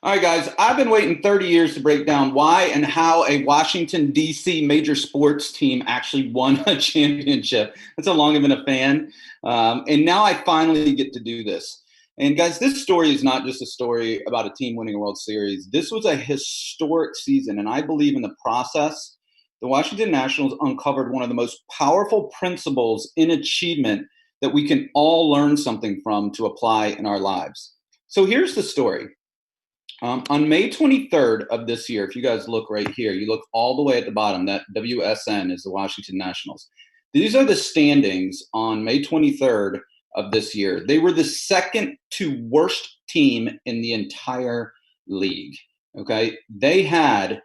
All right, guys, I've been waiting 30 years to break down why and how a Washington, D.C. major sports team actually won a championship. That's how long I've been a fan. And now I finally get to do this. And, guys, this story is not just a story about a team winning a World Series. This was a historic season. And I believe in the process, the Washington Nationals uncovered one of the most powerful principles in achievement that we can all learn something from to apply in our lives. So here's the story. On May 23rd of this year, if you guys look right here, you look all the way at the bottom, that WSN is the Washington Nationals. These are the standings on May 23rd of this year. They were the second to worst team in the entire league. Okay. They had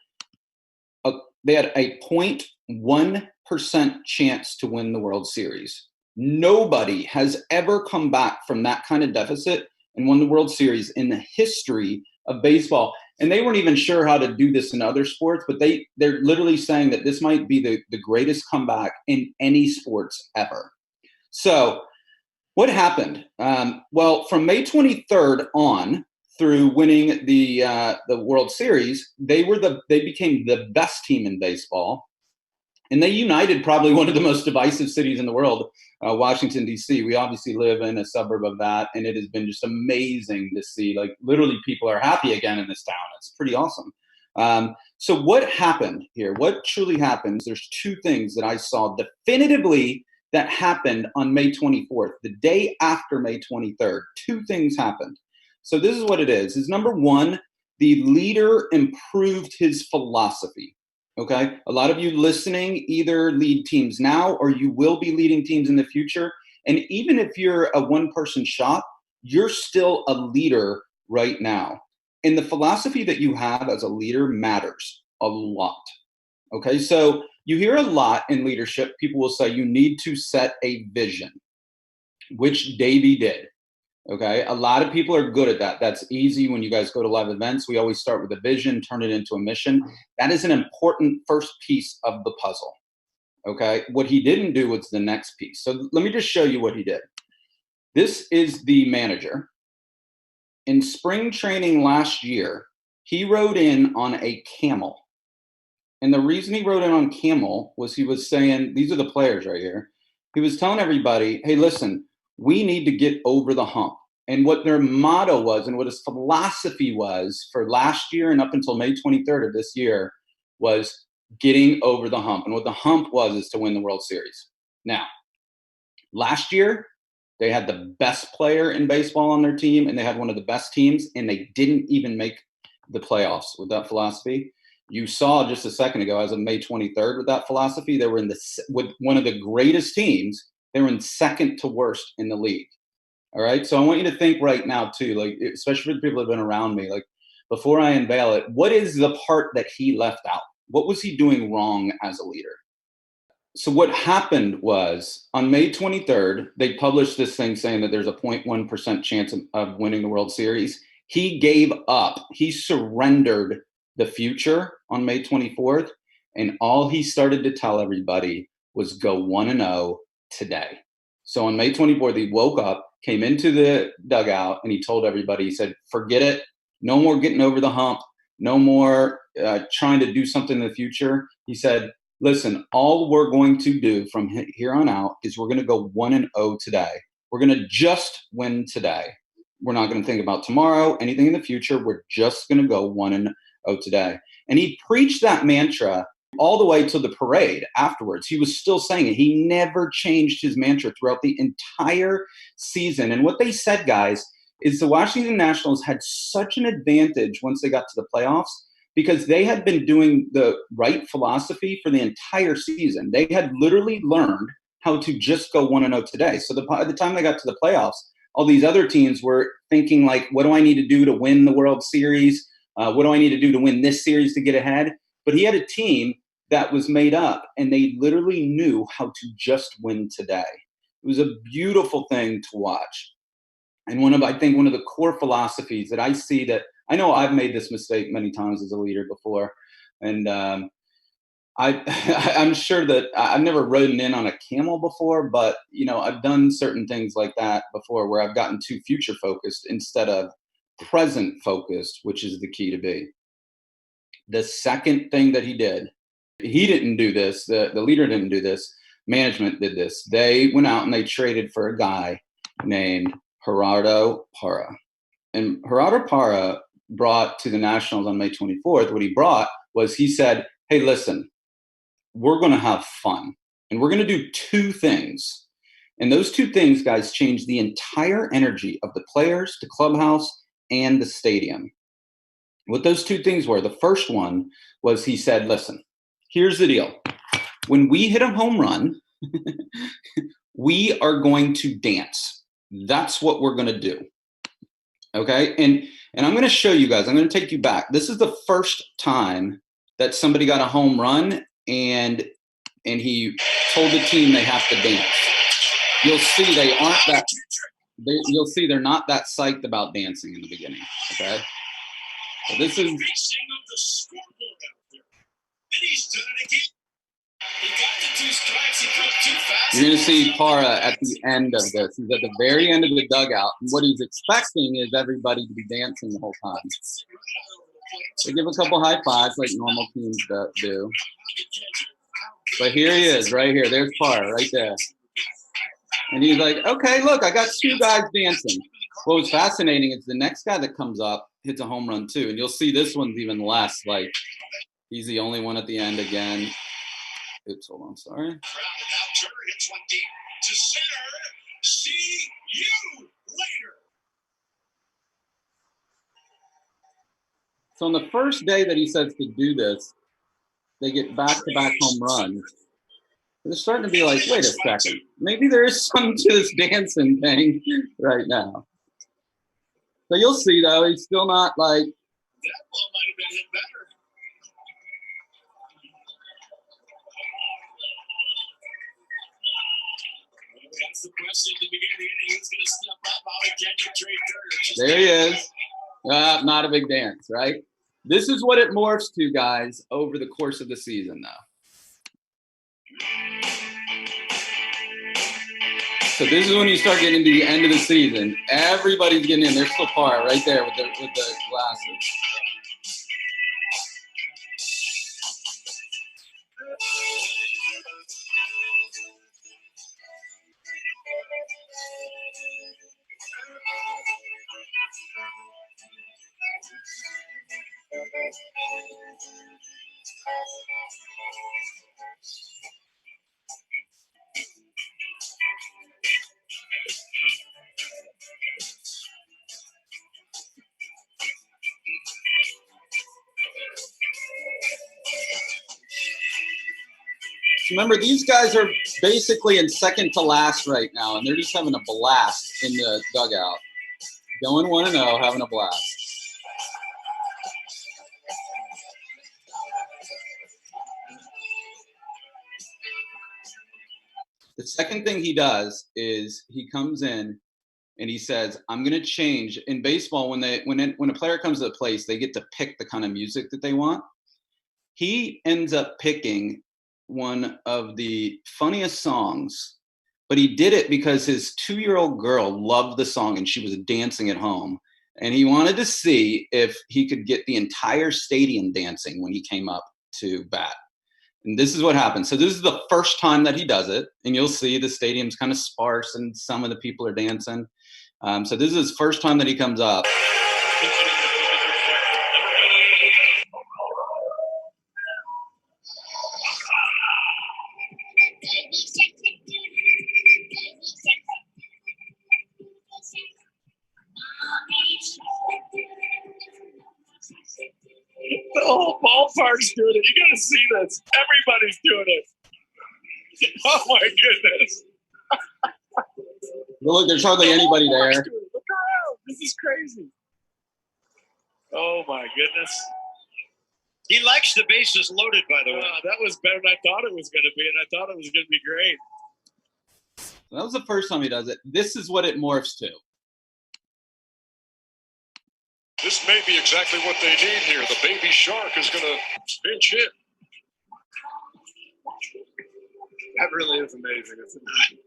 a 0.1% chance to win the World Series. Nobody has ever come back from that kind of deficit and won the World Series in the history of baseball. And they weren't even sure how to do this in other sports, but they're literally saying that this might be the greatest comeback in any sports ever. So what happened? Well, from May 23rd on through winning the World Series, they became the best team in baseball. And they united probably one of the most divisive cities in the world, Washington, D.C. We obviously live in a suburb of that, and it has been just amazing to see. Like, literally, people are happy again in this town. It's pretty awesome. So what happened here? What truly happens? There's two things that I saw definitively that happened on May 24th, the day after May 23rd. Two things happened. So this is what it is number one, the leader improved his philosophy. Okay. A lot of you listening either lead teams now or you will be leading teams in the future. And even if you're a one person shop, you're still a leader right now. And the philosophy that you have as a leader matters a lot. Okay. So you hear a lot in leadership. People will say you need to set a vision, which Davey did. Okay. A lot of people are good at that. That's easy when you guys go to live events. We always start with a vision, turn it into a mission. That is an important first piece of the puzzle. Okay. What he didn't do was the next piece. So let me just show you what he did. This is the manager. In spring training last year, he rode in on a camel. And the reason he rode in on camel was he was saying, these are the players right here. He was telling everybody, hey, listen, we need to get over the hump. And what their motto was and what his philosophy was for last year and up until May 23rd of this year was getting over the hump. And what the hump was is to win the World Series. Now, last year, they had the best player in baseball on their team, and they had one of the best teams, and they didn't even make the playoffs with that philosophy. You saw just a second ago, as of May 23rd, with that philosophy, they were with one of the greatest teams. They were in second to worst in the league. All right. So I want you to think right now, too, like, especially for the people that have been around me, like, before I unveil it, what is the part that he left out? What was he doing wrong as a leader? So what happened was on May 23rd, they published this thing saying that there's a 0.1% chance of winning the World Series. He gave up. He surrendered the future on May 24th. And all he started to tell everybody was go 1-0 today. So on May 24th, he woke up, came into the dugout, and he told everybody, he said, forget it. No more getting over the hump. No more trying to do something in the future. He said, listen, all we're going to do from here on out is we're going to go 1-0 today. We're going to just win today. We're not going to think about tomorrow, anything in the future. We're just going to go 1-0 today. And he preached that mantra all the way to the parade afterwards. He was still saying it. He never changed his mantra throughout the entire season. And what they said, guys, is the Washington Nationals had such an advantage once they got to the playoffs because they had been doing the right philosophy for the entire season. They had literally learned how to just go 1-0 today. So by the time they got to the playoffs, all these other teams were thinking, like, what do I need to do to win the World Series? What do I need to do to win this series to get ahead? But he had a team that was made up, and they literally knew how to just win today. It was a beautiful thing to watch. And I think one of the core philosophies that I see that I know I've made this mistake many times as a leader before. And I'm sure that I've never ridden in on a camel before, but, I've done certain things like that before where I've gotten too future focused instead of present focused, which is the key to be. The second thing that he didn't do this, the leader didn't do this, management did this. They went out and they traded for a guy named Gerardo Parra. And Gerardo Parra brought to the Nationals on May 24th, what he brought was he said, hey, listen, we're going to have fun. And we're going to do two things. And those two things, guys, changed the entire energy of the players, the clubhouse, and the stadium. What those two things were, the first one was he said, listen, here's the deal. When we hit a home run, we are going to dance. That's what we're going to do. Okay? And I'm going to show you guys, I'm going to take you back. This is the first time that somebody got a home run and he told the team they have to dance. You'll see you'll see they're not that psyched about dancing in the beginning. Okay? So this is. You're going to see Parra at the end of this. He's at the very end of the dugout. And what he's expecting is everybody to be dancing the whole time. They give a couple high fives like normal teams do. But here he is, right here. There's Parra, right there. And he's like, okay, look, I got two guys dancing. What was fascinating is the next guy that comes up hits a home run too. And you'll see this one's even less. Like, he's the only one at the end again. Oops, hold on, sorry. Hits one deep to center. See you later. So on the first day that he says to do this, they get back-to-back home runs. They're starting to be like, wait a second, maybe there is something to this dancing thing right now. So you'll see, though, he's still not like. That ball might have been hit better. That's the question at the beginning of the inning. Who's going to step up? How can you trade third? There he is. Not a big dance, right? This is what it morphs to, guys, over the course of the season, though. So this is when you start getting to the end of the season. Everybody's getting in. There's still Parra right there with the glasses. Remember, these guys are basically in second to last right now, and they're just having a blast in the dugout. Going 1-0, having a blast. The second thing he does is he comes in and he says, I'm going to change. In baseball, when a player comes to the place, they get to pick the kind of music that they want. He ends up picking one of the funniest songs, but he did it because his 2-year-old girl loved the song and she was dancing at home. And he wanted to see if he could get the entire stadium dancing when he came up to bat. And this is what happened. So this is the first time that he does it. And you'll see the stadium's kind of sparse and some of the people are dancing. So this is his first time that he comes up. The whole ballpark's doing it. You gotta see this. Everybody's doing it. Oh my goodness. Well, look, there's hardly anybody there. Look around. This is crazy. Oh my goodness. He likes the bases loaded, by the way. That was better than I thought it was going to be, and I thought it was going to be great. That was the first time he does it. This is what it morphs to. This may be exactly what they need here. The baby shark is going to pinch hit. That really is amazing, isn't it?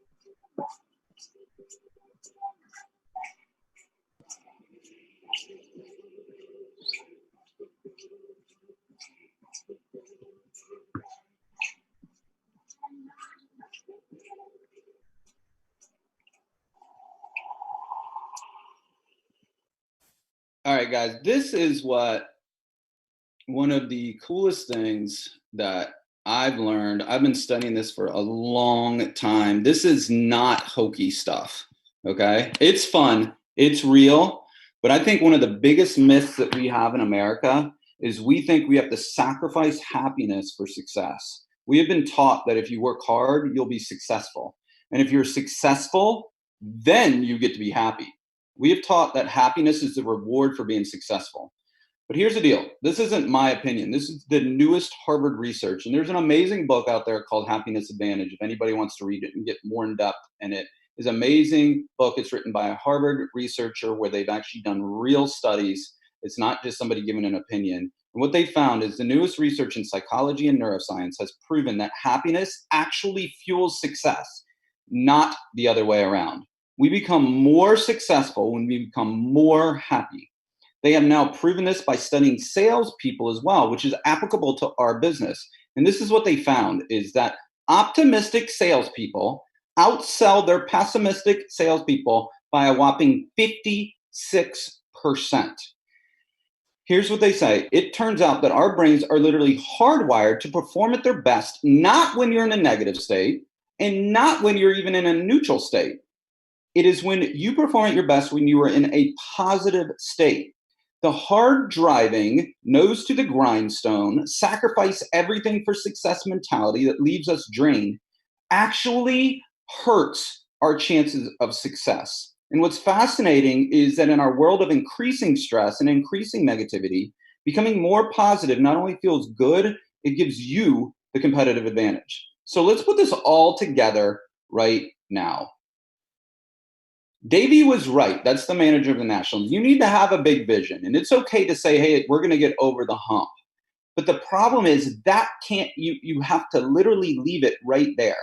right, guys, this is one of the coolest things that I've learned. I've been studying this for a long time. This is not hokey stuff, okay? It's fun, it's real, but I think one of the biggest myths that we have in America is we think we have to sacrifice happiness for success. We have been taught that if you work hard, you'll be successful. And if you're successful, then you get to be happy. We have taught that happiness is the reward for being successful. But here's the deal. This isn't my opinion. This is the newest Harvard research. And there's an amazing book out there called Happiness Advantage. If anybody wants to read it and get more in depth in it, is an amazing book. It's written by a Harvard researcher where they've actually done real studies. It's not just somebody giving an opinion. And what they found is the newest research in psychology and neuroscience has proven that happiness actually fuels success, not the other way around. We become more successful when we become more happy. They have now proven this by studying salespeople as well, which is applicable to our business. And this is what they found is that optimistic salespeople outsell their pessimistic salespeople by a whopping 56%. Here's what they say. It turns out that our brains are literally hardwired to perform at their best, not when you're in a negative state and not when you're even in a neutral state. It is when you perform at your best when you are in a positive state. The hard driving, nose to the grindstone, sacrifice everything for success mentality that leaves us drained actually hurts our chances of success. And what's fascinating is that in our world of increasing stress and increasing negativity, becoming more positive not only feels good, it gives you the competitive advantage. So let's put this all together right now. Davey was right. That's the manager of the Nationals. You need to have a big vision. And it's okay to say, hey, we're going to get over the hump. But the problem is that you have to literally leave it right there.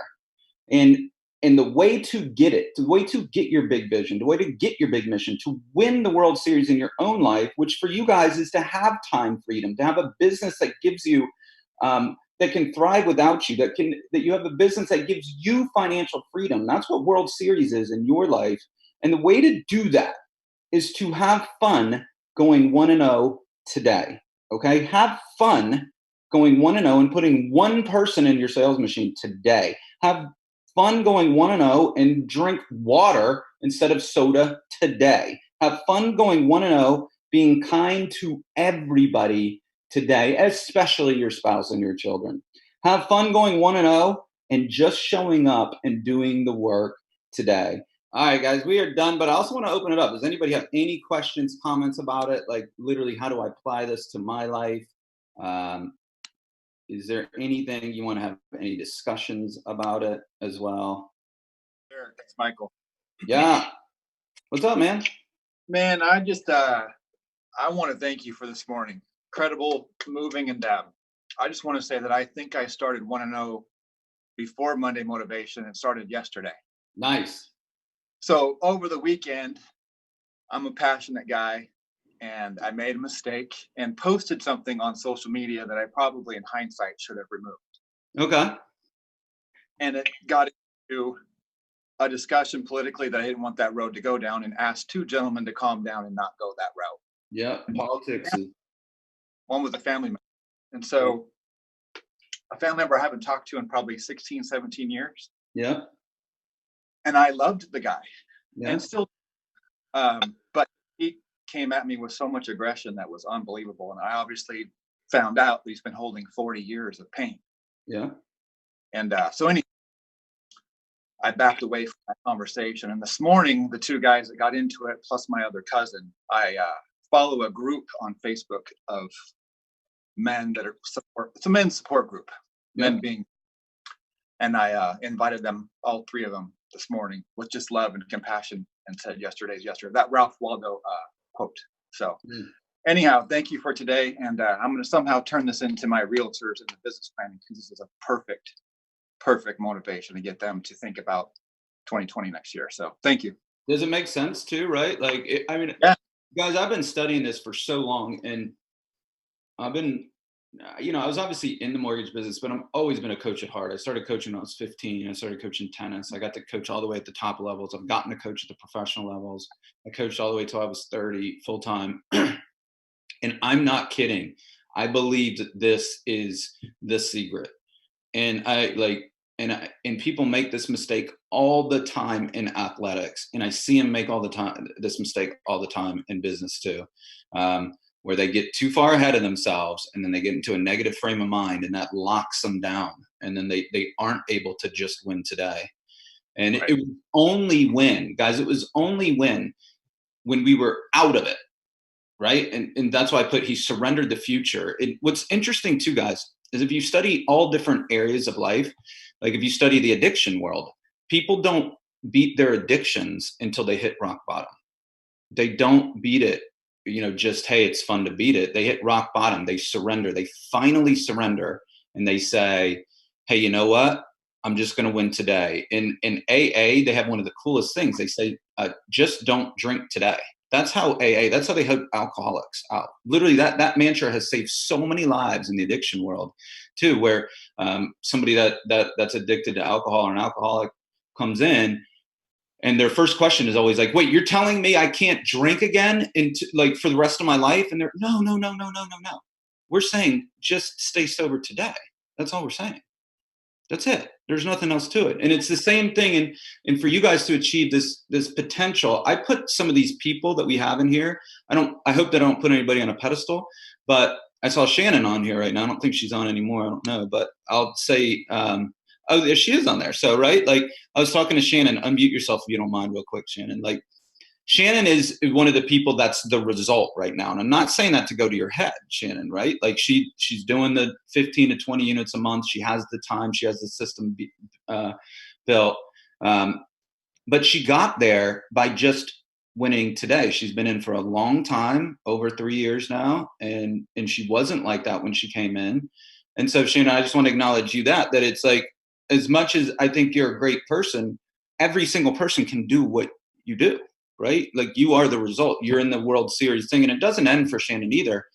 And the way to get it, the way to get your big vision, the way to get your big mission, to win the World Series in your own life, which for you guys is to have time freedom, to have a business that gives you, that can thrive without you, that you have a business that gives you financial freedom. That's what World Series is in your life. And the way to do that is to have fun going 1-0 today. Okay? Have fun going 1-0 and putting one person in your sales machine today. Have fun going 1-0 and drink water instead of soda today. Have fun going 1-0, being kind to everybody today, especially your spouse and your children. Have fun going 1-0 and just showing up and doing the work today. All right, guys, we are done, but I also want to open it up. Does anybody have any questions, comments about it? Like literally, how do I apply this to my life? Is there anything you want to have any discussions about it as well? Sure, it's Michael. Yeah. What's up, man? Man, I just I want to thank you for this morning. Incredible, moving, and I just want to say that I think I started 1-0 before Monday Motivation and started yesterday. Nice. So over the weekend, I'm a passionate guy, and I made a mistake and posted something on social media that I probably in hindsight should have removed. Okay. And it got into a discussion politically that I didn't want that road to go down, and asked two gentlemen to calm down and not go that route. Yeah, politics. One was a family member. And so a family member I haven't talked to in probably 16, 17 years. Yeah. And I loved the guy. Yeah. And still, but he came at me with so much aggression that was unbelievable. And I obviously found out that he's been holding 40 years of pain. Yeah. And so anyway, I backed away from that conversation. And this morning, the two guys that got into it, plus my other cousin, I follow a group on Facebook of men that are support. It's a men's support group, men being, and I invited them, all three of them, this morning with just love and compassion, and said yesterday's yesterday, that Ralph Waldo quote. So anyhow, thank you for today. And I'm going to somehow turn this into my realtors and the business planning, because this is a perfect motivation to get them to think about 2020 next year. So thank you. Does it make sense too, right? Like, Yeah. Guys, I've been studying this for so long, and I've been, I was obviously in the mortgage business, but I've always been a coach at heart. I started coaching when I was 15. I started coaching tennis. I got to coach all the way at the top levels. I've gotten to coach at the professional levels. I coached all the way till I was 30 full time. And I'm not kidding. I believe that this is the secret. And and people make this mistake all the time in athletics. And I see them make this mistake all the time in business too. Where they get too far ahead of themselves and then they get into a negative frame of mind and that locks them down. And then they aren't able to just win today. And Right. it was only when, guys, it was only when we were out of it. Right. And that's why I put he surrendered the future. What's interesting too, guys, is if you study all different areas of life, like if you study the addiction world, people don't beat their addictions until they hit rock bottom. They don't beat it, just, hey, it's fun to beat it. They hit rock bottom. They surrender. They finally surrender. And they say, hey, you know what? I'm just going to win today. In AA, they have one of the coolest things. They say, just don't drink today. That's how that's how they help alcoholics out. Literally, that mantra has saved so many lives in the addiction world, too, where somebody that's addicted to alcohol or an alcoholic comes in, and their first question is always like, "Wait, you're telling me I can't drink again for the rest of my life?" And they're, no. We're saying just stay sober today. That's all we're saying. That's it. There's nothing else to it. And it's the same thing. And for you guys to achieve this potential, I put some of these people that we have in here. I hope that I don't put anybody on a pedestal, but I saw Shannon on here right now. I don't think she's on anymore. I don't know, but I'll say, oh, there she is on there. So, right. Like I was talking to Shannon, unmute yourself if you don't mind real quick, Shannon. Like Shannon is one of the people that's the result right now. And I'm not saying that to go to your head, Shannon, right? Like she's doing the 15 to 20 units a month. She has the time. She has the system built. But she got there by just winning today. She's been in for a long time, over 3 years now. And she wasn't like that when she came in. And so, Shannon, I just want to acknowledge you that it's like, as much as I think you're a great person, every single person can do what you do. Right? Like you are the result. You're in the World Series thing, and it doesn't end for Shannon either.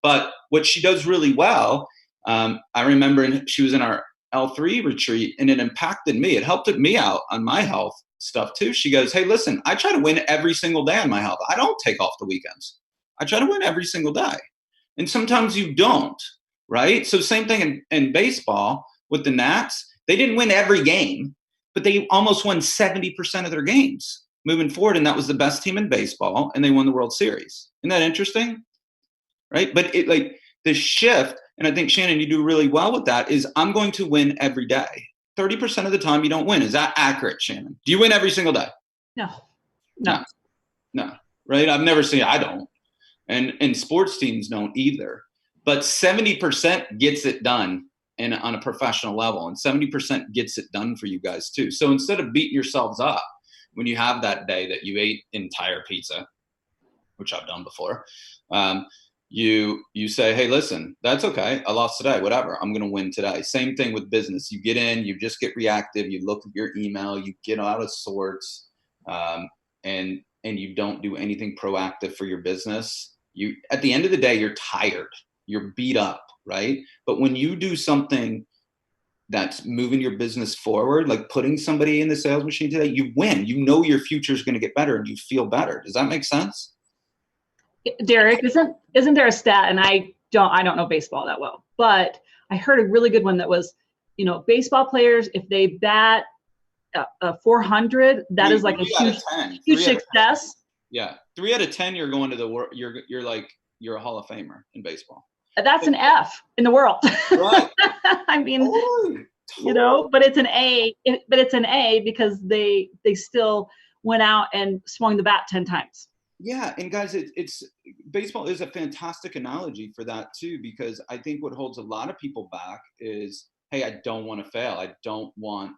But what she does really well, I remember she was in our L3 retreat, and it impacted me. It helped me out on my health stuff too. She goes, hey, listen, I try to win every single day on my health. I don't take off the weekends. I try to win every single day. And sometimes you don't, right? So same thing in baseball with the Nats. They didn't win every game, but they almost won 70% of their games moving forward, and that was the best team in baseball, and they won the World Series. Isn't that interesting? Right? But it like the shift, and I think Shannon, you do really well with that, is I'm going to win every day. 30% of the time you don't win. Is that accurate, Shannon? Do you win every single day? No. Right? I've never seen it. I don't. And sports teams don't either. But 70% gets it done on a professional level, and 70% gets it done for you guys too. So instead of beating yourselves up when you have that day that you ate entire pizza, which I've done before, you say, hey, listen, that's okay. I lost today, whatever. I'm going to win today. Same thing with business. You get in, you just get reactive. You look at your email, you get out of sorts, and you don't do anything proactive for your business. At the end of the day, you're tired. You're beat up, right? But when you do something that's moving your business forward, like putting somebody in the sales machine today, you win. You know your future is going to get better and you feel better. Does that make sense? Derek, isn't there a stat, and I don't know baseball that well, but I heard a really good one that was, baseball players, if they bat 400, that is like a huge success. Yeah. 3 out of 10, you're going to the world. You're a Hall of Famer in baseball. That's an F in the world. Right. I mean, totally. but it's an A. But it's an A because they still went out and swung the bat 10 times. Yeah, and guys, it's baseball is a fantastic analogy for that too, because I think what holds a lot of people back is, hey, I don't want to fail. I don't want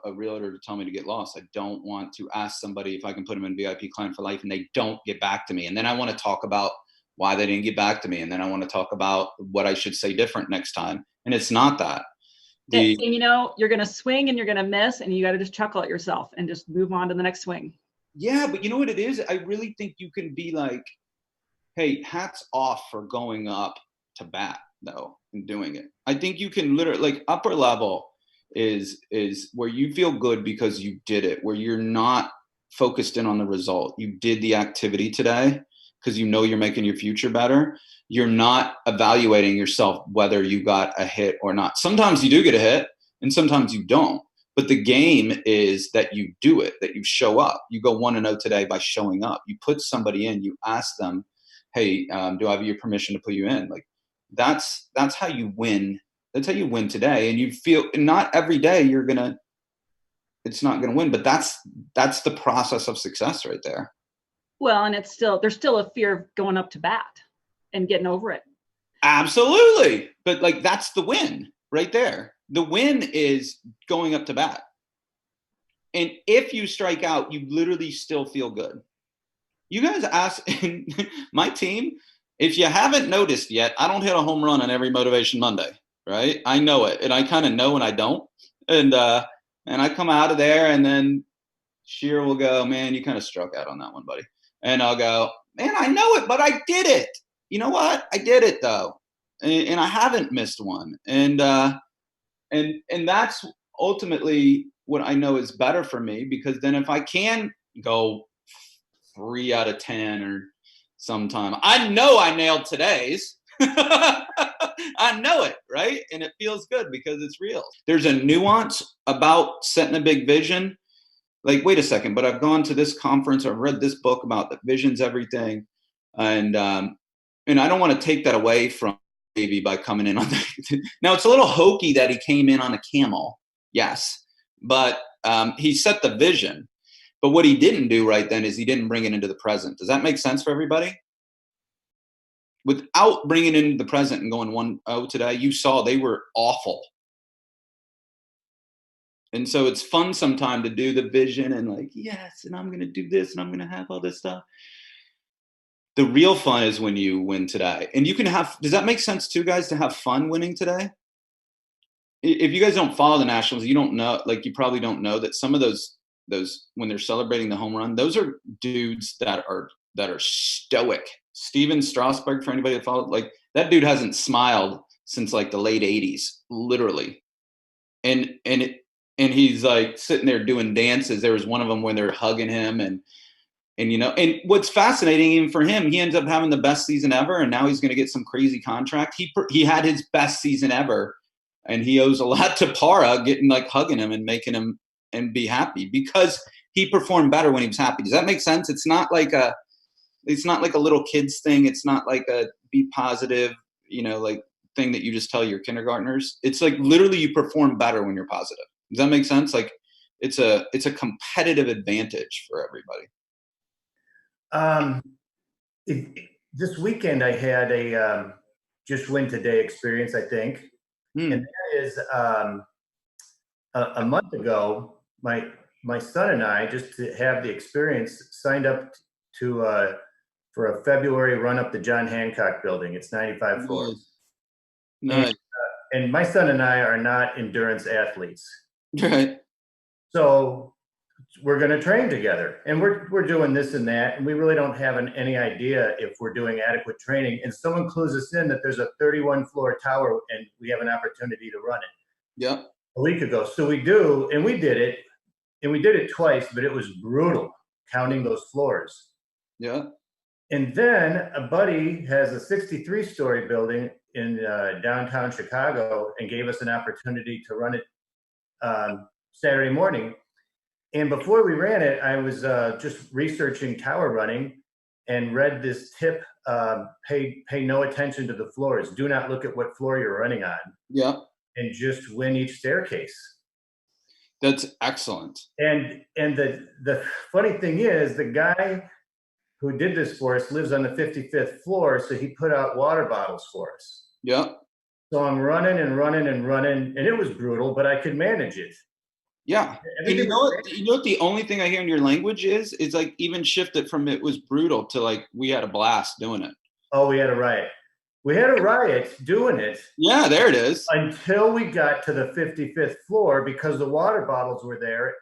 a realtor to tell me to get lost. I don't want to ask somebody if I can put them in VIP client for life and they don't get back to me, and then I want to talk about why they didn't get back to me. And then I want to talk about what I should say different next time. And it's not that. And you're going to swing and you're going to miss, and you got to just chuckle at yourself and just move on to the next swing. Yeah. But you know what it is? I really think you can be like, hey, hats off for going up to bat though and doing it. I think you can literally, like, upper level is where you feel good because you did it, where you're not focused in on the result. You did the activity today. because you know you're making your future better, you're not evaluating yourself whether you got a hit or not. Sometimes you do get a hit and sometimes you don't. But the game is that you do it, that you show up. You go 1-0 today by showing up. You put somebody in, you ask them, hey, do I have your permission to put you in? Like that's how you win. That's how you win today. And you feel not every day it's not gonna win, but that's the process of success right there. Well, and there's still a fear of going up to bat and getting over it. Absolutely. But like that's the win right there. The win is going up to bat. And if you strike out, you literally still feel good. You guys ask my team, if you haven't noticed yet, I don't hit a home run on every Motivation Monday, right? I know it. And I kind of know when I don't. And I come out of there and then Sheer will go, man, you kind of struck out on that one, buddy. And I'll go, man, I know it, but I did it. You know what? I did it though. And I haven't missed one. And that's ultimately what I know is better for me, because then if I can go 3 out of 10 or sometime, I know I nailed today's. I know it, right? And it feels good because it's real. There's a nuance about setting a big vision. Like, wait a second, but I've gone to this conference, I've read this book about the vision's everything. And I don't want to take that away from Davey by coming in on that. Now, it's a little hokey that he came in on a camel. Yes. But he set the vision. But what he didn't do right then is he didn't bring it into the present. Does that make sense for everybody? Without bringing it into the present and going 1-0 today, you saw they were awful. And so it's fun sometime to do the vision and like, yes, and I'm going to do this and I'm going to have all this stuff. The real fun is when you win today. And you can have, does that make sense too, guys, to have fun winning today? If you guys don't follow the Nationals, you don't know, like you probably don't know that some of those when they're celebrating the home run, those are dudes that are stoic. Steven Strasburg, for anybody that followed, like that dude hasn't smiled since like the late 80s, literally. And he's like sitting there doing dances. There was one of them when they're hugging him and you know, and what's fascinating even for him, he ends up having the best season ever, and now he's going to get some crazy contract. He had his best season ever, and he owes a lot to Parra getting like hugging him and making him and be happy because he performed better when he was happy. Does that make sense? It's not like a little kids thing. It's not like a be positive, you know, like thing that you just tell your kindergartners. It's like literally you perform better when you're positive. Does that make sense? Like it's a competitive advantage for everybody. This weekend I had a just win today experience, I think. And that is a month ago, my son and I, just to have the experience, signed up to for a February run up the John Hancock building. It's 95 floors. Nice. And my son and I are not endurance athletes. Right. So we're going to train together, and we're doing this and that, and we really don't have any idea if we're doing adequate training. And someone clues us in that there's a 31-floor tower, and we have an opportunity to run it. Yep. A week ago. So we do, and we did it, and we did it twice, but it was brutal counting those floors. Yeah. And then a buddy has a 63-story building in downtown Chicago and gave us an opportunity to run it Saturday morning. And before we ran it, I was just researching tower running and read this tip, pay no attention to the floors. Do not look at what floor you're running on. Yeah. And just win each staircase. That's excellent. And the funny thing is, the guy who did this for us lives on the 55th floor, so he put out water bottles for us. Yeah. So I'm running, and it was brutal, but I could manage it. Yeah. And you know what the only thing I hear in your language is like even shift it from it was brutal to like we had a blast doing it. Oh, we had a riot. We had a riot doing it. Yeah, there it is. Until we got to the 55th floor because the water bottles were there,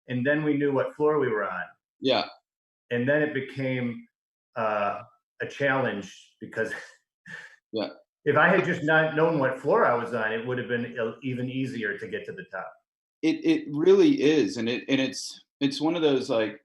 and then we knew what floor we were on. Yeah. And then it became a challenge because yeah, if I had just not known what floor I was on, it would have been even easier to get to the top. It really is, and it's one of those like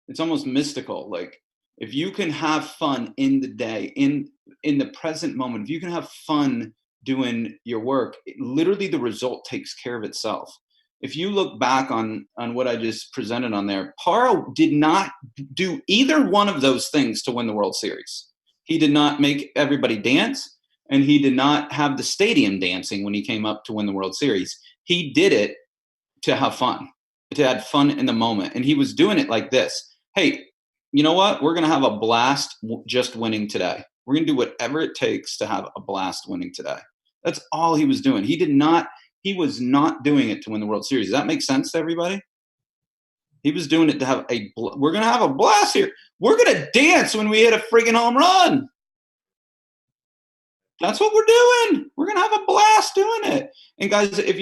it's almost mystical. Like If you can have fun in the day, in the present moment, if you can have fun doing your work, literally the result takes care of itself. If you look back on what I just presented on there, Parra did not do either one of those things to win the World Series. He did not make everybody dance, and he did not have the stadium dancing when he came up to win the World Series. He did it to have fun, to have fun in the moment. And he was doing it like this. Hey, you know what? We're going to have a blast just winning today. We're going to do whatever it takes to have a blast winning today. That's all he was doing. He was not doing it to win the World Series. Does that make sense to everybody? He was doing it to have we're going to have a blast here. We're going to dance when we hit a friggin' home run. That's what we're doing. We're going to have a blast doing it. And guys, if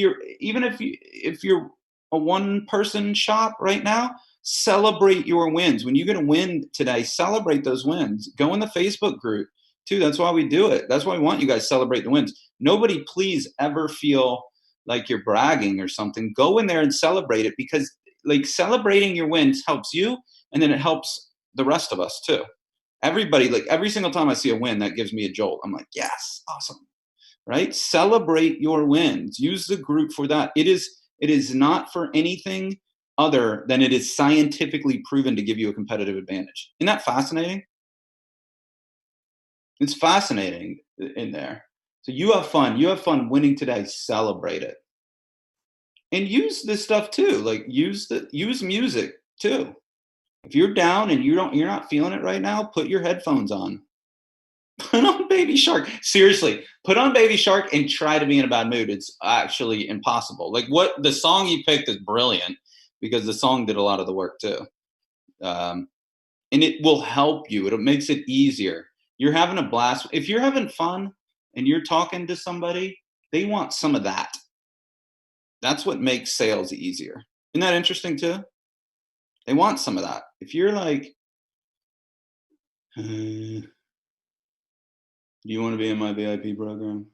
you're a one-person shop right now, celebrate your wins. When you're going to win today, celebrate those wins. Go in the Facebook group too. That's why we do it. That's why we want you guys to celebrate the wins. Nobody please ever feel like you're bragging or something. Go in there and celebrate it, because like celebrating your wins helps you, and then it helps the rest of us too. Everybody, like every single time I see a win, that gives me a jolt. I'm like, yes, awesome, right? Celebrate your wins. Use the group for that. It is not for anything other than it is scientifically proven to give you a competitive advantage. Isn't that fascinating? It's fascinating in there. So you have fun. You have fun winning today. Celebrate it. And use this stuff too. Like use music too. If you're down and you're not feeling it right now, put your headphones on. Put on Baby Shark. Seriously, put on Baby Shark and try to be in a bad mood. It's actually impossible. Like what the song you picked is brilliant, because the song did a lot of the work too. And it will help you. It makes it easier. You're having a blast. If you're having fun and you're talking to somebody, they want some of that. That's what makes sales easier. Isn't that interesting too? They want some of that. If you're like, do you want to be in my VIP program?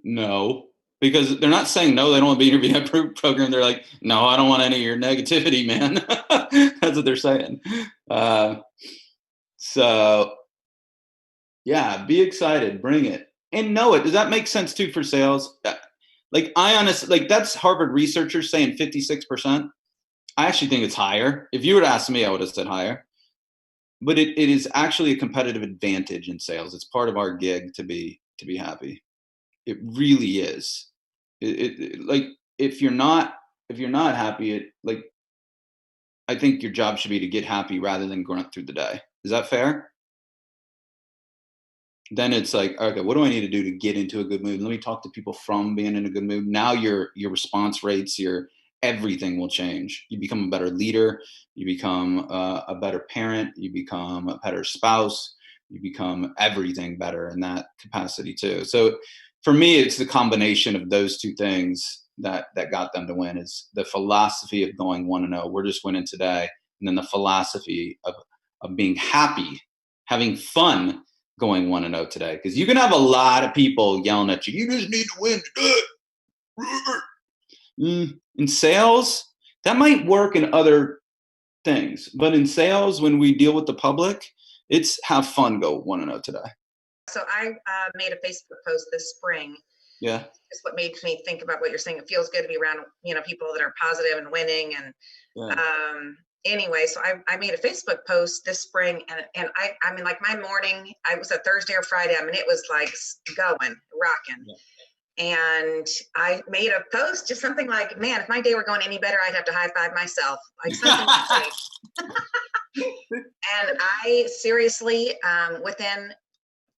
No, because they're not saying no, they don't want to be in your VIP program. They're like, no, I don't want any of your negativity, man. That's what they're saying. So yeah, be excited, bring it, and know it. Does that make sense too for sales? Like I honestly, like that's Harvard researchers saying 56%. I actually think it's higher. If you would ask me, I would have said higher. But it is actually a competitive advantage in sales. It's part of our gig to be happy. It really is. Like if you're not happy, I think your job should be to get happy rather than grunt through the day. Is that fair? Then it's like, okay, what do I need to do to get into a good mood? Let me talk to people from being in a good mood. Now your response rates, your everything will change. You become a better leader. You become a better parent. You become a better spouse. You become everything better in that capacity too. So for me, it's the combination of those two things that got them to win. Is the philosophy of going 1-0. We're just winning today. And then the philosophy of being happy, having fun, going 1-0 today. Because you can have a lot of people yelling at you. You just need to win today. In sales, that might work in other things. But in sales, when we deal with the public, it's have fun, go 1-0 today. So I made a Facebook post this spring. Yeah. It's what made me think about what you're saying. It feels good to be around, people that are positive and winning. And anyway, so I made a Facebook post this spring, and I mean, like my morning, I was a Thursday or Friday. I mean, it was like going, rocking. Yeah. And I made a post, just something like, man, if my day were going any better, I'd have to high five myself. Like something like And I seriously, within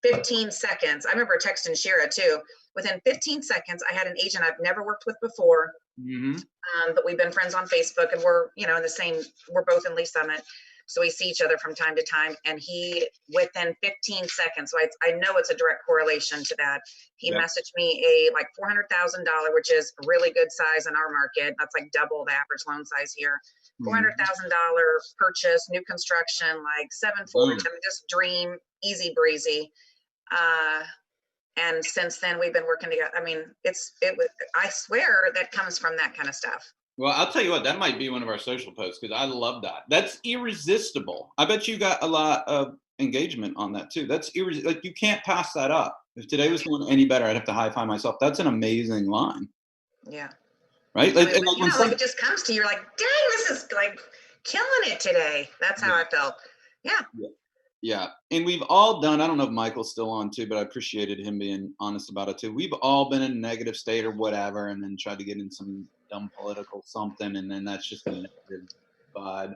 15 seconds, I remember texting Shira too. Within 15 seconds, I had an agent I've never worked with before, but we've been friends on Facebook, and we're, we're both in Lee Summit. So we see each other from time to time, and he, within 15 seconds, so I know it's a direct correlation to that. He messaged me a like $400,000, which is a really good size in our market. That's like double the average loan size here. $400,000 purchase, new construction, like 7 floors, just dream, easy breezy. And since then we've been working together. I mean, I swear that comes from that kind of stuff. Well, I'll tell you what, that might be one of our social posts because I love that. That's irresistible. I bet you got a lot of engagement on that too. That's like you can't pass that up. If today was going any better, I'd have to high five myself. That's an amazing line, Yeah. right? I Like, mean, and like when like it just comes to you, you're like, dang, this is like killing it today. That's how I felt. Yeah. yeah, and we've all done. I don't know if Michael's still on too, but I appreciated him being honest about it too. We've all been in a negative state or whatever, and then tried to get in some dumb political something, and then that's just a negative vibe.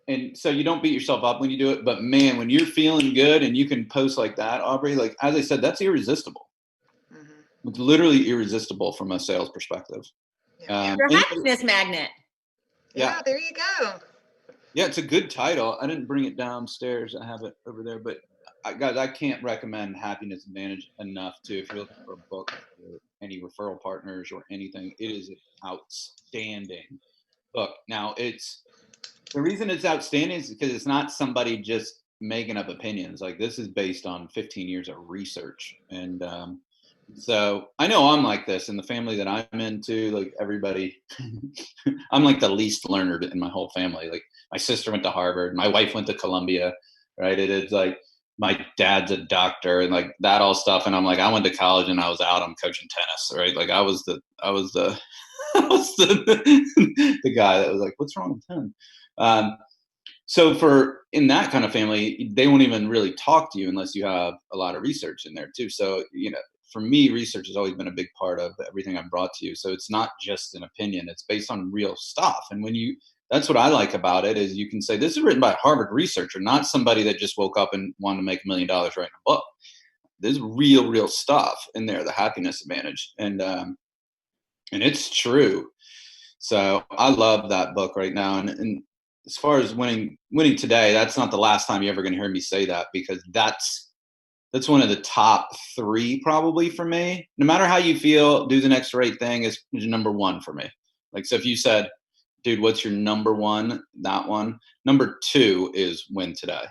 And so you don't beat yourself up when you do it, but man, when you're feeling good and you can post like that, Aubrey, like as I said, that's irresistible. Mm-hmm. It's literally irresistible from a sales perspective. Yeah. Your happiness magnet. Yeah, there you go. Yeah, it's a good title. I didn't bring it downstairs. I have it over there, but guys, I can't recommend Happiness Advantage enough too. If you're looking for a book or any referral partners or anything, it is an outstanding book. Now, the reason it's outstanding is because it's not somebody just making up opinions. Like this is based on 15 years of research. And so I know I'm like this in the family that I'm into, like everybody, I'm like the least learned in my whole family. Like my sister went to Harvard, my wife went to Columbia, right? It is like my dad's a doctor and like that all stuff. And I'm like, I went to college and I was out, I'm coaching tennis, right? Like I was the I was the guy that was like, what's wrong with him? So for in that kind of family, they won't even really talk to you unless you have a lot of research in there too. So, for me, research has always been a big part of everything I've brought to you. So it's not just an opinion, it's based on real stuff. And that's what I like about it is you can say, this is written by a Harvard researcher, not somebody that just woke up and wanted to make $1 million writing a book. There's real stuff in there, the Happiness Advantage. And it's true. So I love that book right now. And as far as winning today, that's not the last time you're ever going to hear me say that because that's one of the top 3 probably for me. No matter how you feel, do the next right thing is number 1 for me. Like, so if you said, dude, what's your number 1? That one. Number 2 is win today.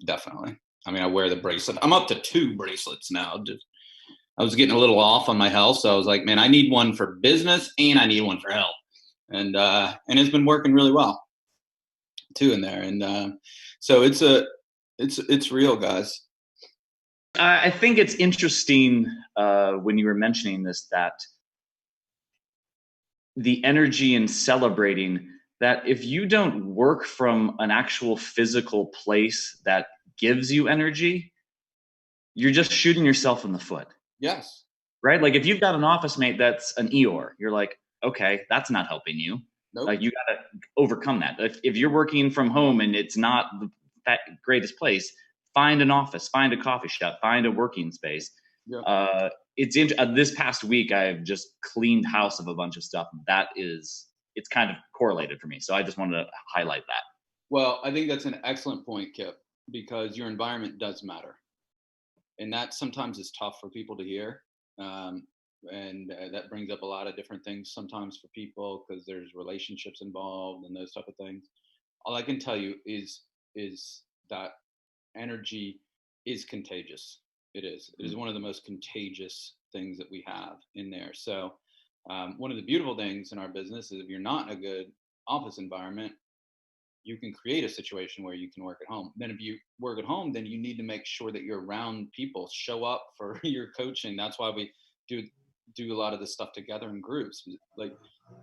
Definitely. I mean, I wear the bracelet. I'm up to 2 bracelets now. I was getting a little off on my health. So I was like, man, I need one for business and I need one for health. And it's been working really well too in there. And so it's real, guys. I think it's interesting when you were mentioning this, that the energy in celebrating, that if you don't work from an actual physical place that gives you energy, you're just shooting yourself in the foot. Yes. Right? Like if you've got an office mate that's an Eeyore, you're like, okay, that's not helping you. Nope. Like you got to overcome that. If you're working from home and it's not the greatest place, find an office, find a coffee shop, find a working space. Yeah. This past week, I've just cleaned house of a bunch of stuff. It's kind of correlated for me. So I just wanted to highlight that. Well, I think that's an excellent point, Kip, because your environment does matter. And that sometimes is tough for people to hear. And that brings up a lot of different things sometimes for people because there's relationships involved and those type of things. All I can tell you is that energy is contagious. It is one of the most contagious things that we have in there. So one of the beautiful things in our business is if you're not in a good office environment, you can create a situation where you can work at home. Then if you work at home, then you need to make sure that you're around people, show up for your coaching. That's why we do a lot of this stuff together in groups. Like,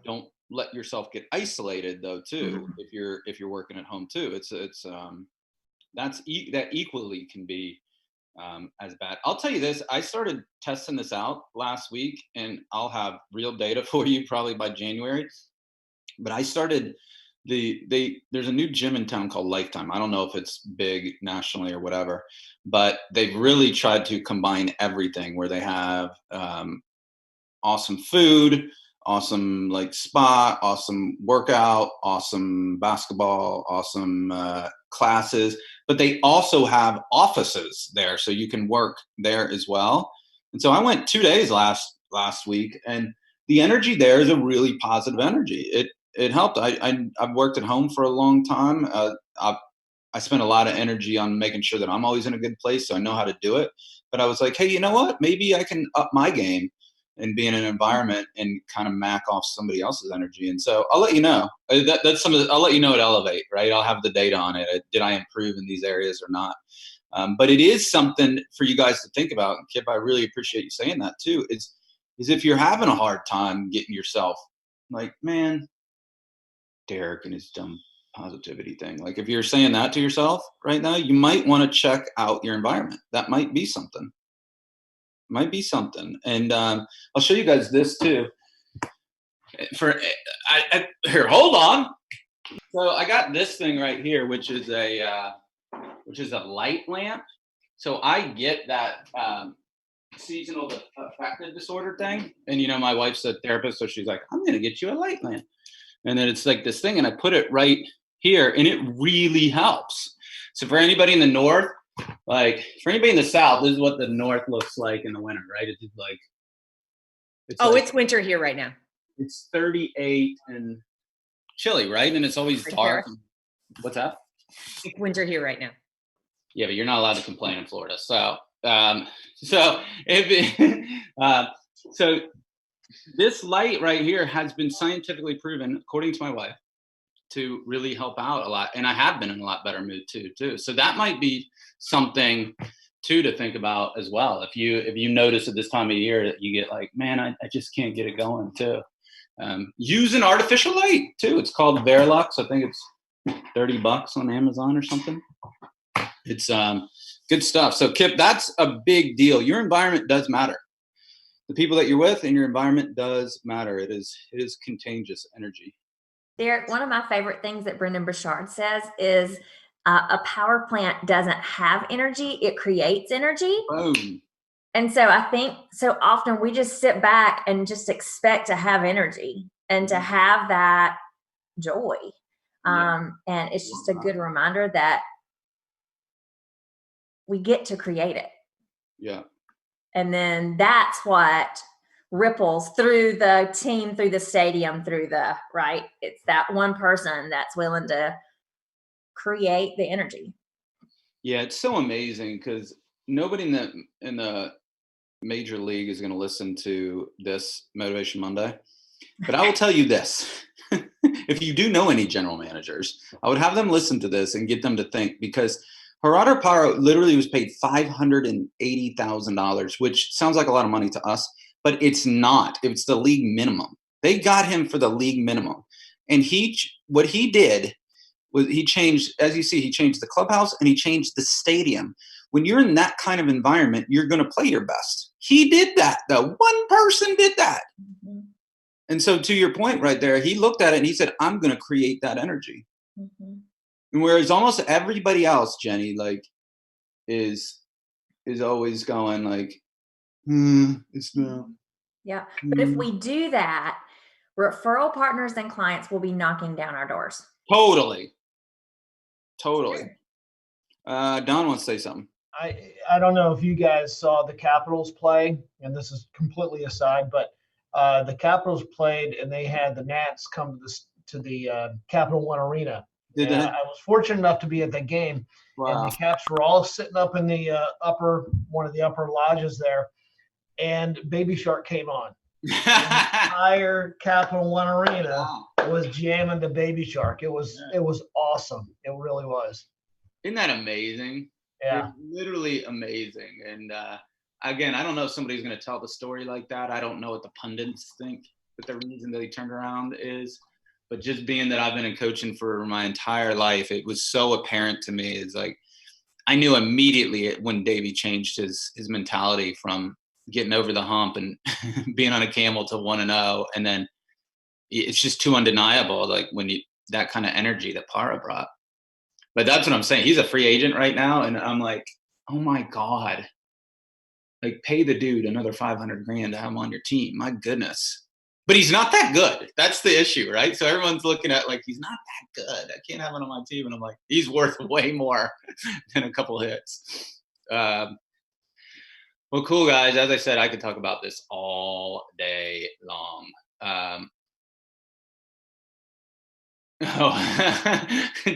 don't let yourself get isolated though too. Mm-hmm. If you're working at home too, that equally can be as bad. I'll tell you this, I started testing this out last week and I'll have real data for you probably by January, but I started there's a new gym in town called Lifetime. I don't know if it's big nationally or whatever, but they've really tried to combine everything where they have awesome food, awesome like spa, awesome workout, awesome basketball, awesome classes, but they also have offices there so you can work there as well. And so I went 2 days last week and the energy there is a really positive energy. It helped. I've worked at home for a long time. I spent a lot of energy on making sure that I'm always in a good place, so I know how to do it. But I was like, hey, you know what? Maybe I can up my game and be in an environment and kind of mac off somebody else's energy. And so I'll let you know. That's some of I'll let you know at Elevate, right? I'll have the data on it. Did I improve in these areas or not? But it is something for you guys to think about. And Kip, I really appreciate you saying that too. Is if you're having a hard time getting yourself like, man, Derek and his dumb positivity thing. Like if you're saying that to yourself right now, you might want to check out your environment. That might be something. And I'll show you guys this too. Here, hold on. So I got this thing right here, which is a light lamp. So I get that seasonal affective disorder thing. And my wife's a therapist, so she's like, I'm gonna get you a light lamp. And then it's like this thing, and I put it right here, and it really helps. So for anybody in the north, like for anybody in the south, this is what the north looks like in the winter, right? It's like it's winter here right now. It's 38 and chilly, right? And it's always dark. What's that? It's winter here right now. Yeah, but you're not allowed to complain in Florida. So so this light right here has been scientifically proven, according to my wife, to really help out a lot. And I have been in a lot better mood too. So that might be something too to think about as well. If you notice at this time of year that you get like, man, I just can't get it going too. Use an artificial light too. It's called Verilux. I think it's $30 on Amazon or something. It's good stuff. So Kip, that's a big deal. Your environment does matter. The people that you're with and your environment does matter. It is contagious energy. Derek, one of my favorite things that Brendon Burchard says is a power plant doesn't have energy, it creates energy. Boom. And so I think so often we just sit back and just expect to have energy and to have that joy. And it's just a good reminder that we get to create it. Yeah. And then that's what ripples through the team, through the stadium, right? It's that one person that's willing to create the energy. Yeah, it's so amazing because nobody in the major league is going to listen to this Motivation Monday. But I will tell you this. If you do know any general managers, I would have them listen to this and get them to think, because Gerardo Parra literally was paid $580,000, which sounds like a lot of money to us, but it's not. It's the league minimum. They got him for the league minimum. And what he did was he changed, as you see, he changed the clubhouse and he changed the stadium. When you're in that kind of environment, you're going to play your best. He did that, though. One person did that. Mm-hmm. And so to your point right there, he looked at it and he said, I'm going to create that energy. Mm-hmm. And whereas almost everybody else, Jenny, like is always going like, it's not. Yeah. But if we do that, referral partners and clients will be knocking down our doors. Totally. Don wants to say something. I don't know if you guys saw the Capitals play, and this is completely aside, but the Capitals played and they had the Nats come to the Capital One Arena. I was fortunate enough to be at that game. Wow. And the Caps were all sitting up in the one of the upper lodges there, and Baby Shark came on. The entire Capital One Arena was jamming to Baby Shark. It was awesome. It really was. Isn't that amazing? Yeah, it's literally amazing. And again, I don't know if somebody's going to tell the story like that. I don't know what the pundits think that the reason that he turned around is. But just being that I've been in coaching for my entire life, it was so apparent to me. It's like I knew immediately when Davey changed his mentality from getting over the hump and being on a camel to 1-0, and then it's just too undeniable. Like when that kind of energy that Parra brought. But that's what I'm saying. He's a free agent right now, and I'm like, oh my God, like pay the dude another $500,000 to have him on your team. My goodness. But he's not that good. That's the issue, right? So everyone's looking at like, he's not that good. I can't have him on my team. And I'm like, he's worth way more than a couple hits. Well, cool, guys. As I said, I could talk about this all day long.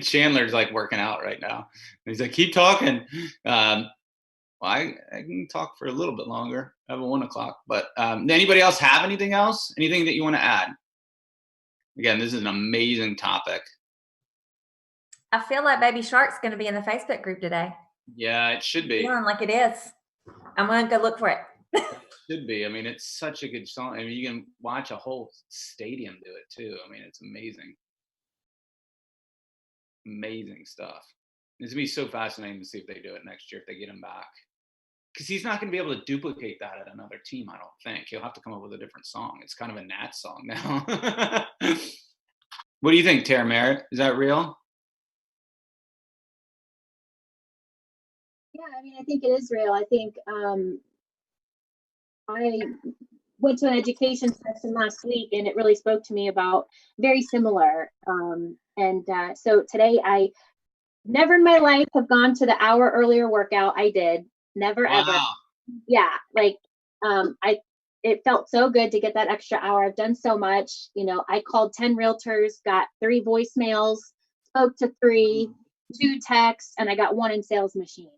Chandler's like working out right now. He's like, keep talking. Well, I can talk for a little bit longer. I have a 1 o'clock, but anybody else have anything else? Anything that you want to add? Again, this is an amazing topic. I feel like Baby Shark's going to be in the Facebook group today. Yeah, it should be. Feeling like it is. I'm going to go look for it. Should be. I mean, it's such a good song. I mean, you can watch a whole stadium do it too. I mean, it's amazing. Amazing stuff. It's going to be so fascinating to see if they do it next year, if they get him back. Because he's not going to be able to duplicate that at another team, I don't think. He'll have to come up with a different song. It's kind of a Nats song now. What do you think, Tara Merritt? Is that real? Yeah, I mean, I think it is real. I think I went to an education session last week, and it really spoke to me about very similar. So today, I never in my life have gone to the hour earlier workout. I did. Never ever. Yeah, like it felt so good to get that extra hour. I've done so much. You know, I called 10 realtors, got 3 voicemails, spoke to 3, 2 texts, and I got 1 in sales machine.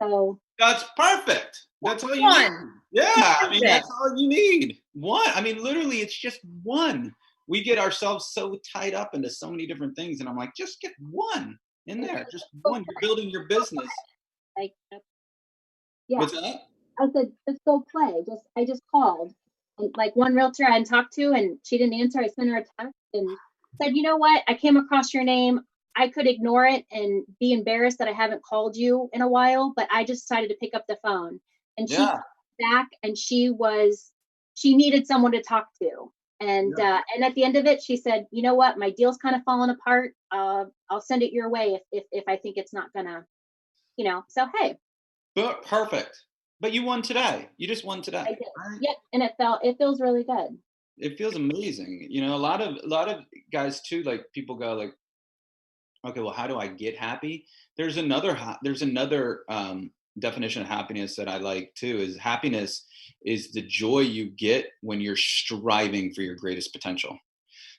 So that's perfect. That's all you need. Yeah, I mean, that's all you need. 1. I mean, literally, it's just 1. We get ourselves so tied up into so many different things, and I'm like, just get 1 in there. Just 1. You're building your business. Like, yeah. What's that? I said, just go play. I just called. And like one realtor I hadn't talked to, and she didn't answer. I sent her a text and said, you know what? I came across your name. I could ignore it and be embarrassed that I haven't called you in a while, but I just decided to pick up the phone. And she called back, and she needed someone to talk to. And and at the end of it, she said, you know what? My deal's kind of falling apart. I'll send it your way if I think it's not gonna, so hey. But perfect. But you won today. You just won today. I did. Right? Yep. And it feels really good. It feels amazing. You know, a lot of guys too, like people go like, okay, well, how do I get happy? There's another definition of happiness that I like too, is happiness is the joy you get when you're striving for your greatest potential.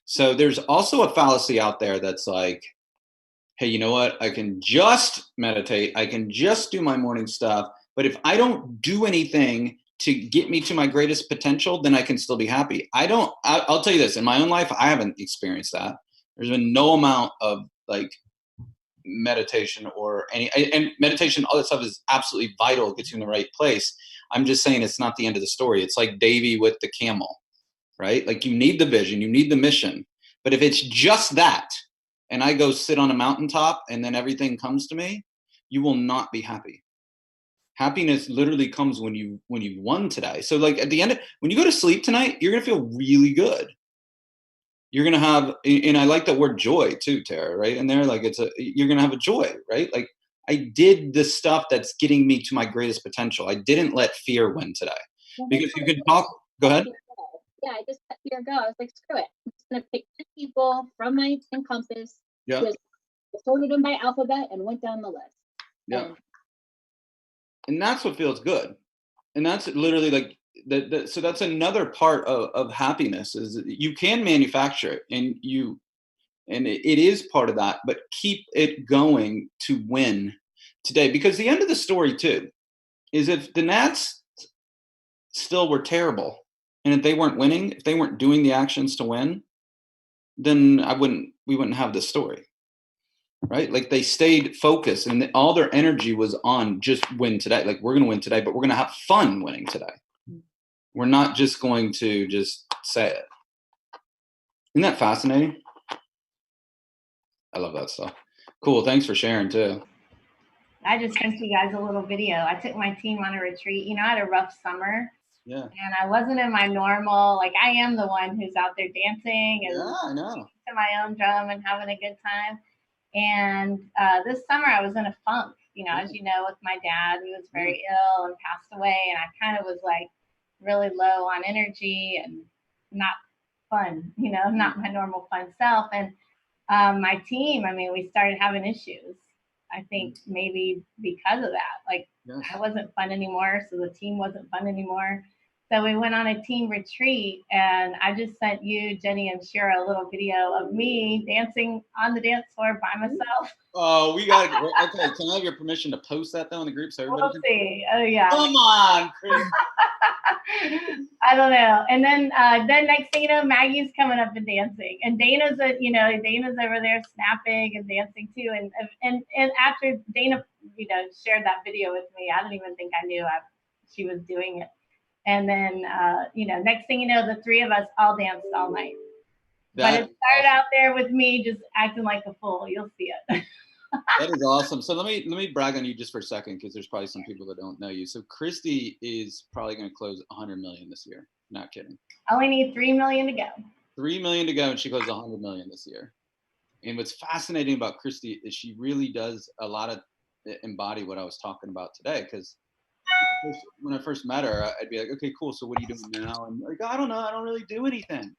So there's also a fallacy out there that's like, hey, you know what? I can just meditate. I can just do my morning stuff. But if I don't do anything to get me to my greatest potential, then I can still be happy. I'll tell you this, in my own life, I haven't experienced that. There's been no amount of like meditation or and meditation, all that stuff is absolutely vital. It gets you in the right place. I'm just saying it's not the end of the story. It's like Davy with the camel, right? Like you need the vision, you need the mission. But if it's just that, and I go sit on a mountaintop and then everything comes to me, you will not be happy. Happiness literally comes when you won today. So like at the end, when you go to sleep tonight, you're going to feel really good. You're going to have, and I like that word joy too, Tara, right? And there, like you're going to have a joy, right? Like I did the stuff that's getting me to my greatest potential. I didn't let fear win today. Because you can talk, go ahead. Yeah, I just let fear go. I was like, screw it. I'm just going to pick 10 people from my Encompass. Yeah. Just sorted them by alphabet and went down the list. Yeah. And that's what feels good. And that's literally like, so that's another part of happiness, is that you can manufacture it, and it is part of that, but keep it going to win today. Because the end of the story too is if the Nats still were terrible, and if they weren't winning, if they weren't doing the actions to win, then we wouldn't have this story. Right? Like they stayed focused, and all their energy was on just win today. Like we're going to win today, but we're going to have fun winning today. We're not just going to just say it. Isn't that fascinating? I love that stuff. Cool. Thanks for sharing too. I just sent you guys a little video. I took my team on a retreat. I had a rough summer. Yeah. And I wasn't in my normal, like I am the one who's out there dancing and I know. to my own drum and having a good time. And this summer I was in a funk, as you know, with my dad, who was very ill and passed away. And I kind of was like really low on energy and not fun, not my normal fun self. And my team, we started having issues. I think maybe because of that, I wasn't fun anymore. So the team wasn't fun anymore. So we went on a team retreat, and I just sent you, Jenny, and Shira a little video of me dancing on the dance floor by myself. Oh, we got to. Okay, can I have your permission to post that though in the group so everybody We'll see. Oh yeah. Come on, Chris. I don't know. And then next thing you know, Maggie's coming up and dancing, and Dana's over there snapping and dancing too. And after Dana, shared that video with me, I don't even think I knew she was doing it. And then, next thing you know, the three of us all danced all night. But it started out there with me just acting like a fool. You'll see it. That is awesome. So let me brag on you just for a second, because there's probably some people that don't know you. So Christy is probably going to close 100 million this year. Not kidding. I only need 3 million to go. 3 million to go, and she closed 100 million this year. And what's fascinating about Christy is she really does a lot of embody what I was talking about today. Because when I first met her, I'd be like, okay, cool. So what are you doing now? And like, I don't know. I don't really do anything.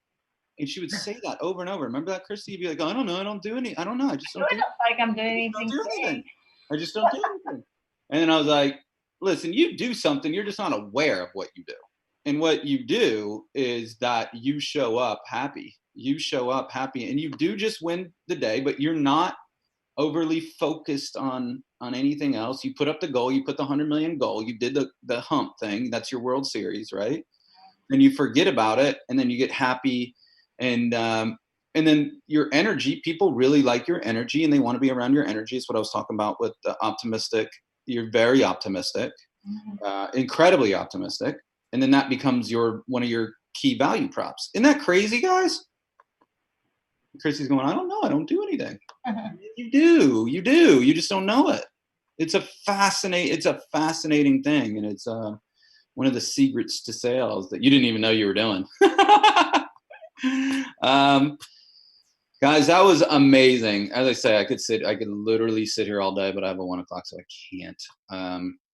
And she would say that over and over. Remember that, Christy? You'd be like, I don't know. I don't do anything. I don't know. I just don't do like I'm doing anything. I just don't do anything. And then I was like, listen, you do something. You're just not aware of what you do. And what you do is that you show up happy. You show up happy, and you do just win the day, but you're not overly focused on anything else. You put up the goal. You put the 100 million goal. You did the hump thing. That's your World Series, right? And you forget about it, and then you get happy. And then your energy, people really like your energy, and they want to be around your energy. It's what I was talking about with the optimistic. You're very optimistic, incredibly optimistic. And then that becomes one of your key value props. Isn't that crazy, guys? Chrissy's going, I don't know. I don't do anything. You do. You just don't know it. It's a fascinating thing. And it's one of the secrets to sales that you didn't even know you were doing. Guys, that was amazing. As I say, I could literally sit here all day, but I have a 1 o'clock, so I can't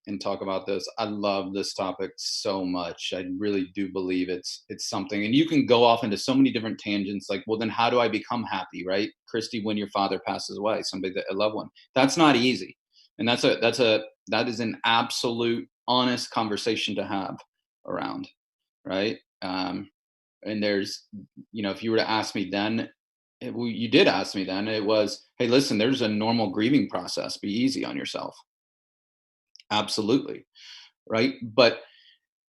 and talk about this. I love this topic so much. I really do believe it's something, and you can go off into so many different tangents. Like, well, then how do I become happy, right? Christy, when your father passes away, somebody a loved one, that's not easy, and that is an absolute honest conversation to have around, right? And there's, if you were to ask me then, you did ask me then, it was, hey, listen, there's a normal grieving process. Be easy on yourself. Absolutely. Right. But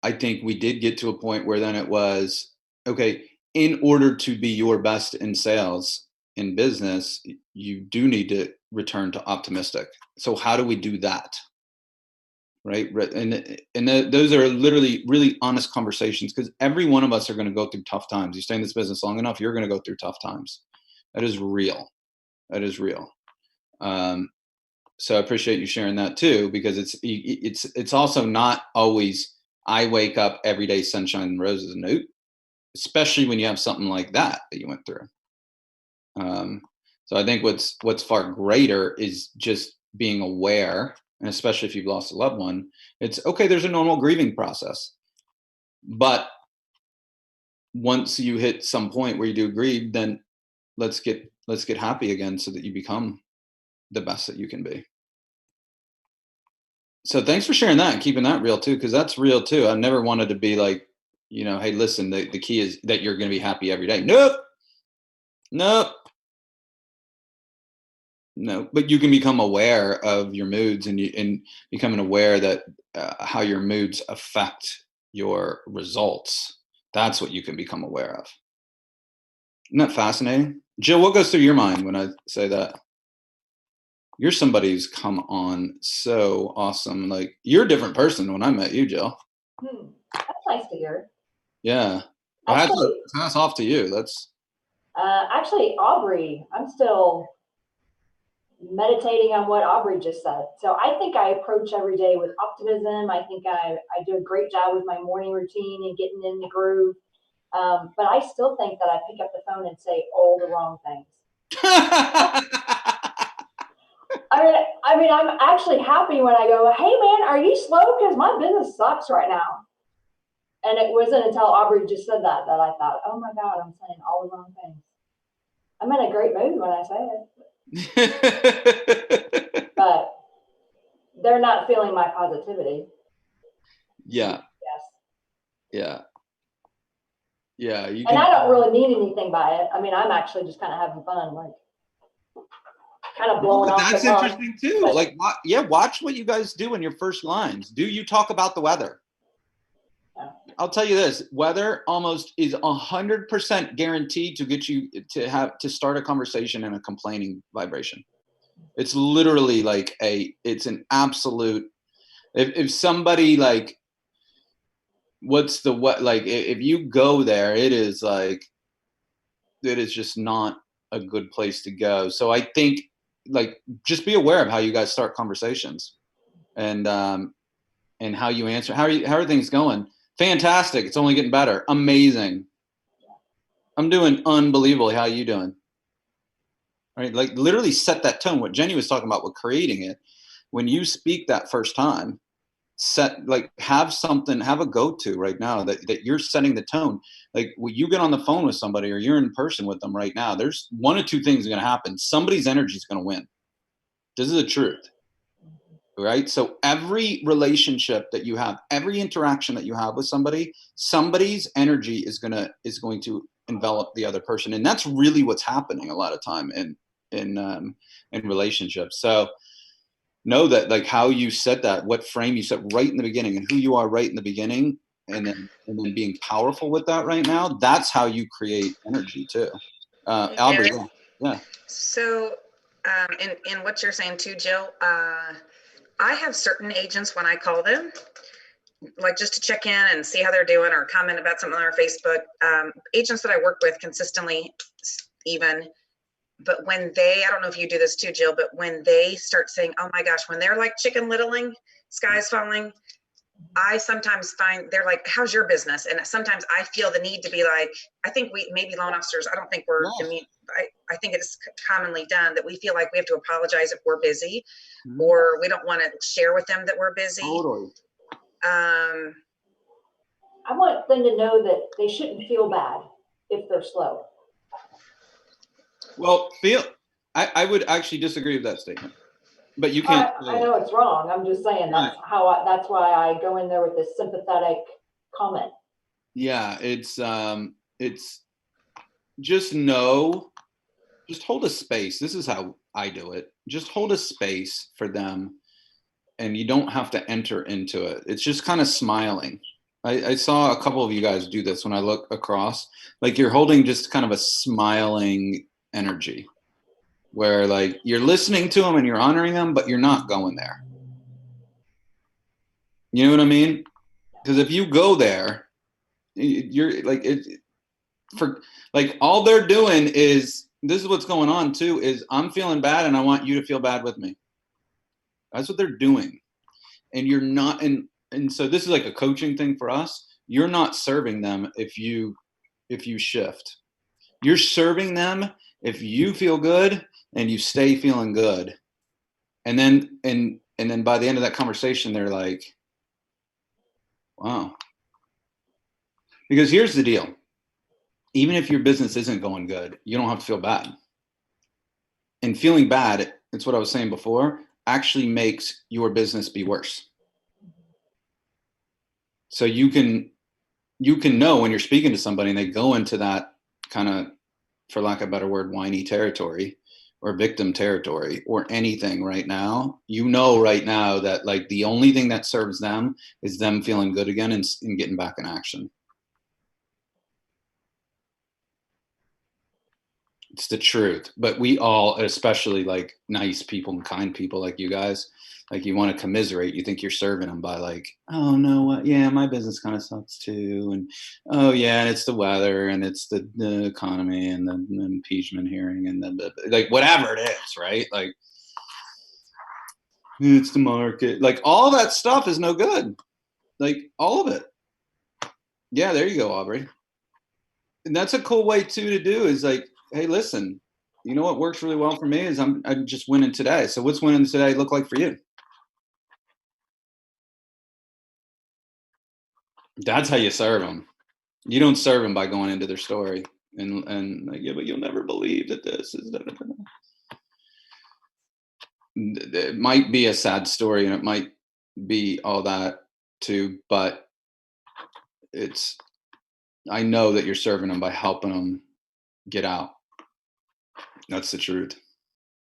I think we did get to a point where then it was, okay, in order to be your best in sales, in business, you do need to return to optimistic. So how do we do that? Right. And those are literally really honest conversations, because every one of us are going to go through tough times. You stay in this business long enough, you're going to go through tough times. That is real. That is real. So I appreciate you sharing that too, because it's also not always, I wake up every day sunshine and roses. Nope. Especially when you have something like that you went through. So I think what's far greater is just being aware, and especially if you've lost a loved one, it's okay. There's a normal grieving process, but once you hit some point where you do grieve, then let's get happy again, so that you become the best that you can be. So thanks for sharing that and keeping that real too, because that's real too. I've never wanted to be like, hey, listen, the key is that you're going to be happy every day. Nope. No, but you can become aware of your moods, and becoming aware that how your moods affect your results. That's what you can become aware of. Isn't that fascinating? Jill, what goes through your mind when I say that? You're somebody who's come on so awesome. Like, you're a different person when I met you, Jill. That's nice to hear. Yeah. I have to pass off to you. That's actually Aubrey. I'm still meditating on what Aubrey just said. So I think I approach every day with optimism. I think I do a great job with my morning routine and getting in the groove. But I still think that I pick up the phone and say all the wrong things. I mean, I'm actually happy when I go, hey man, are you slow? Because my business sucks right now. And it wasn't until Aubrey just said that I thought, oh my God, I'm saying all the wrong things. I'm in a great mood when I say it. But they're not feeling my positivity. Yeah. Yes. Yeah. Yeah. You And can. I don't really mean anything by it. I mean, I'm actually just kind of having fun, like kind of blowing off That's the tongue. interesting too. But Like, watch what you guys do in your first lines. Do you talk about the weather? I'll tell you this: weather almost is 100% guaranteed to get you to start a conversation in a complaining vibration. It's literally like it's an absolute. If somebody like, if you go there, it is just not a good place to go. So I think like just be aware of how you guys start conversations, and how you answer. How are things going? Fantastic. It's only getting better. Amazing. I'm doing unbelievably. How are you doing? Right? Like literally set that tone. What Jenny was talking about with creating it. When you speak that first time, have a go-to right now that you're setting the tone. Like when you get on the phone with somebody or you're in person with them right now, there's one of two things going to happen. Somebody's energy is going to win. This is the truth. Right? So every relationship that you have, every interaction that you have with somebody's energy is going to envelop the other person. And that's really what's happening a lot of time in relationships. So know that like how you set that, what frame you set right in the beginning and who you are right in the beginning, and then being powerful with that right now, that's how you create energy too. Albert, yeah. So in what you're saying too, Jill, I have certain agents when I call them, like just to check in and see how they're doing or comment about something on our Facebook, agents that I work with consistently even, but when I don't know if you do this too, Jill, but when they start saying, oh my gosh, when they're like Chicken Littling, sky's falling, I sometimes find they're like, how's your business? And sometimes I feel the need to be like, I think maybe loan officers, I don't think we're, I think it's commonly done that we feel like we have to apologize if we're busy, or we don't want to share with them that we're busy. Totally. I want them to know that they shouldn't feel bad if they're slow. Well, I would actually disagree with that statement, but you can't. I know it's wrong. I'm just saying that's that's why I go in there with this sympathetic comment. Yeah, it's just hold a space. This is how I do it. Just hold a space for them, and you don't have to enter into it. It's just kind of smiling. I saw a couple of you guys do this when I look across, like you're holding just kind of a smiling energy where like you're listening to them and you're honoring them, but you're not going there. You know what I mean? Because if you go there, you're like all they're doing is, this is what's going on too, is I'm feeling bad and I want you to feel bad with me. That's what they're doing. And you're not, and so this is like a coaching thing for us. You're not serving them if you shift. You're serving them if you feel good and you stay feeling good. And then by the end of that conversation, they're like, wow. Because here's the deal. Even if your business isn't going good, you don't have to feel bad. And feeling bad, it's what I was saying before, actually makes your business be worse. So you can know when you're speaking to somebody and they go into that kind of, for lack of a better word, whiny territory or victim territory or anything right now, you know right now that like the only thing that serves them is them feeling good again and getting back in action. It's the truth. But we all, especially like nice people and kind people like you guys, like you want to commiserate. You think you're serving them by like, oh no, yeah, my business kind of sucks too, and oh yeah, and it's the weather, and it's the economy, and the impeachment hearing, and the like whatever it is, right? Like it's the market, like all that stuff is no good, like all of it. Yeah, there you go, Aubrey. And that's a cool way too to do is like, hey, listen, you know what works really well for me is I'm just winning today. So what's winning today look like for you? That's how you serve them. You don't serve them by going into their story and like, yeah, but you'll never believe that this is. It might be a sad story and it might be all that too, but I know that you're serving them by helping them get out. That's the truth.